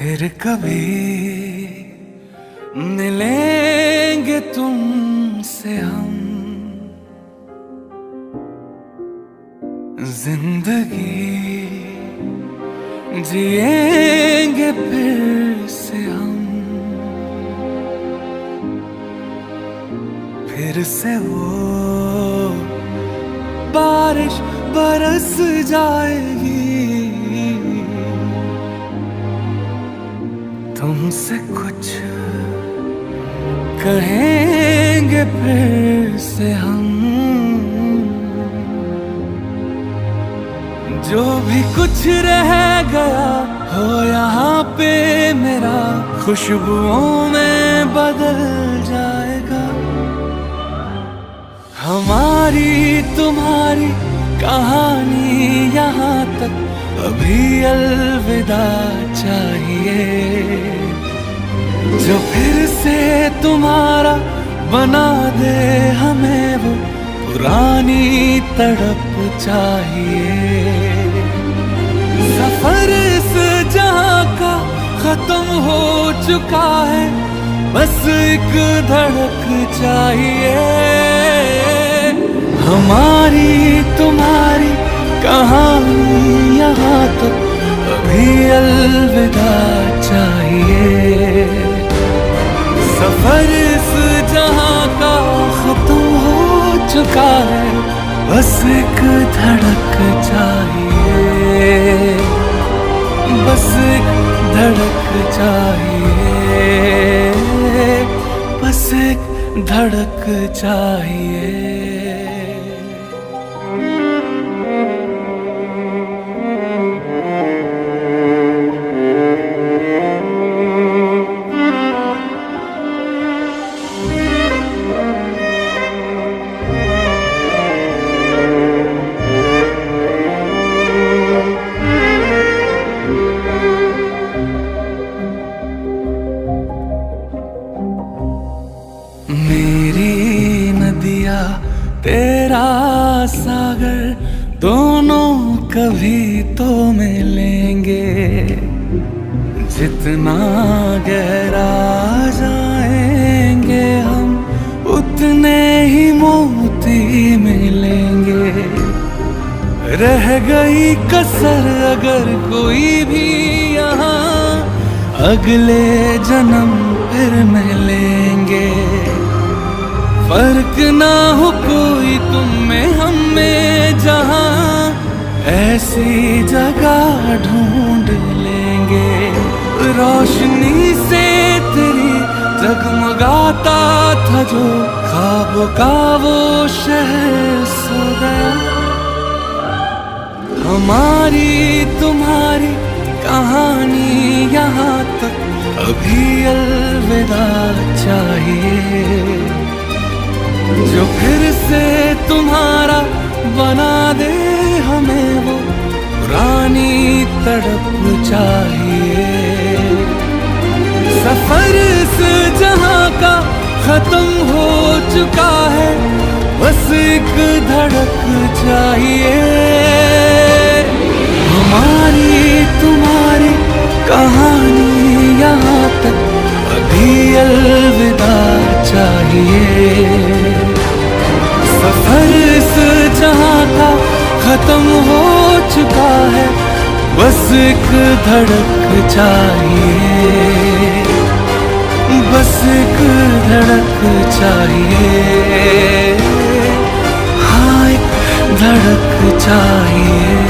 फिर कभी मिलेंगे तुमसे हम, जिंदगी जिएंगे फिर से हम, फिर से वो बारिश बरस जाएगी, तुमसे कुछ कहेंगे फिर से हम, जो भी कुछ रह गया हो यहाँ पे मेरा खुशबुओं में बदल जाएगा। हमारी तुम्हारी कहानी यहाँ तक अभी अलविदा चाहिए, जो फिर से तुम्हारा बना दे हमें वो पुरानी तड़प चाहिए। सफर इस जहां का खत्म हो चुका है, बस एक धड़क चाहिए। हमारी तुम्हारी कहानी यहाँ तो अभी अलविदा चाहिए। सफर इस जहां का खत्म हो चुका है, बस एक धड़क चाहिए, बस एक धड़क चाहिए, बस एक धड़क चाहिए। मेरी नदिया तेरा सागर दोनों कभी तो मिलेंगे, जितना गहरा जाएंगे हम उतने ही मोती मिलेंगे। रह गई कसर अगर कोई भी यहाँ, अगले जन्म फिर मिलेंगे। फर्क ना हो कोई तुम में हम में, जहाँ ऐसी जगह ढूंढ लेंगे। रोशनी से तेरी जगमगाता था जो ख्वाबों का वो शहर सो गया। हमारी तुम्हारी कहानी यहाँ तक अभी अलविदा चाहिए, जो फिर से तुम्हारा बना दे हमें वो पुरानी तड़प चाहिए। सफर इस जहां का खत्म हो चुका है, बस एक धड़क चाहिए। हमारी तुम्हारी कहानी यहाँ तक अभी अलविदा चाहिए। सफर इस जहां का खत्म हो चुका है, बस एक धड़क चाहिए, बस एक धड़क चाहिए, हाँ एक धड़क चाहिए।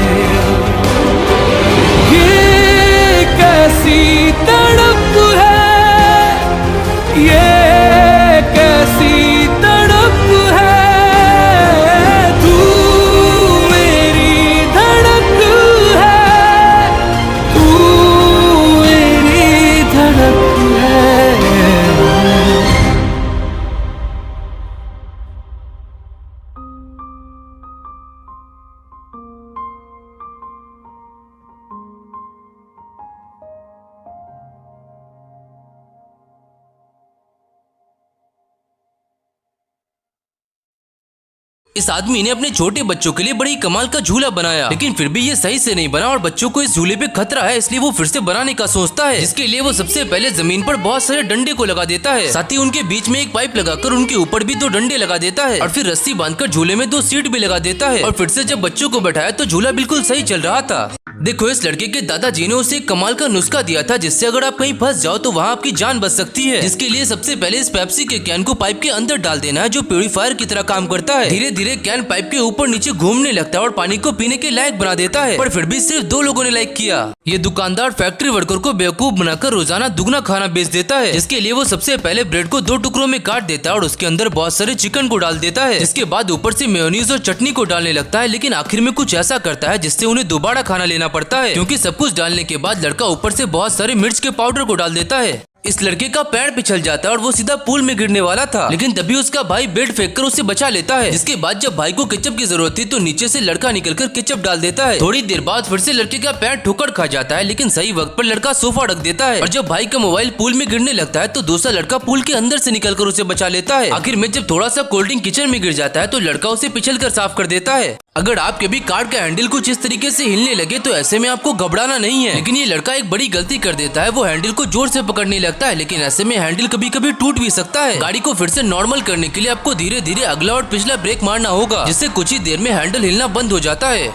ये कैसी तड़प है, ये कैसी तड़प है, तू मेरी धड़क है, तू मेरी धड़क है। इस आदमी ने अपने छोटे बच्चों के लिए बड़ी कमाल का झूला बनाया, लेकिन फिर भी ये सही से नहीं बना और बच्चों को इस झूले पे खतरा है, इसलिए वो फिर से बनाने का सोचता है, जिसके लिए वो सबसे पहले जमीन पर बहुत सारे डंडे को लगा देता है। साथ ही उनके बीच में एक पाइप लगाकर उनके ऊपर भी 2 डंडे लगा देता है और फिर रस्सी बांधकर झूले में 2 सीट भी लगा देता है। और फिर से जब बच्चों को बैठाया तो झूला बिल्कुल सही चल रहा था। देखो, इस लड़के के दादाजी ने उसे एक कमाल का नुस्खा दिया था, जिससे अगर आप कहीं फंस जाओ तो वहाँ आपकी जान बच सकती है। जिसके लिए सबसे पहले इस पेप्सी के कैन को पाइप के अंदर डाल देना है, जो प्यूरीफायर की तरह काम करता है। धीरे धीरे कैन पाइप के ऊपर नीचे घूमने लगता है और पानी को पीने के लायक बना देता है, पर फिर भी सिर्फ 2 लोगों ने लाइक किया। ये दुकानदार फैक्ट्री वर्कर को बेवकूफ बनाकर रोजाना दुगना खाना बेच देता है, जिसके लिए वो सबसे पहले ब्रेड को 2 टुकड़ों में काट देता है और उसके अंदर बहुत सारे चिकन को डाल देता है, जिसके बाद ऊपर से मेयोनीज और चटनी को डालने लगता है। लेकिन आखिर में कुछ ऐसा करता है जिससे उन्हें दोबारा खाना लेना पड़ता है, क्योंकि सब कुछ डालने के बाद लड़का ऊपर से बहुत सारे मिर्च के पाउडर को डाल देता है। इस लड़के का पैर पिछल जाता है और वो सीधा पूल में गिरने वाला था, लेकिन तभी उसका भाई ब्रेड फेंककर उसे बचा लेता है। जिसके बाद जब भाई को केचप की जरूरत थी तो नीचे से लड़का निकलकर केचप डाल देता है। थोड़ी देर बाद फिर से लड़के का पैर ठोकर खा जाता है, लेकिन सही वक्त पर लड़का सोफा रख देता है और जब भाई का मोबाइल पूल में गिरने लगता है तो दूसरा लड़का पूल के अंदर से निकलकर उसे बचा लेता है। आखिर में जब थोड़ा सा कोल्ड ड्रिंक किचन में गिर जाता है तो लड़का उसे पिछल कर साफ कर देता है। अगर आपके भी कार का हैंडल कुछ इस तरीके से हिलने लगे तो ऐसे में आपको घबराना नहीं है, लेकिन ये लड़का एक बड़ी गलती कर देता है। वो हैंडल को जोर से पकड़ने लगता है, लेकिन ऐसे में हैंडल कभी कभी टूट भी सकता है। गाड़ी को फिर से नॉर्मल करने के लिए आपको धीरे धीरे अगला और पिछला ब्रेक मारना होगा, जिससे कुछ ही देर में हैंडल हिलना बंद हो जाता है।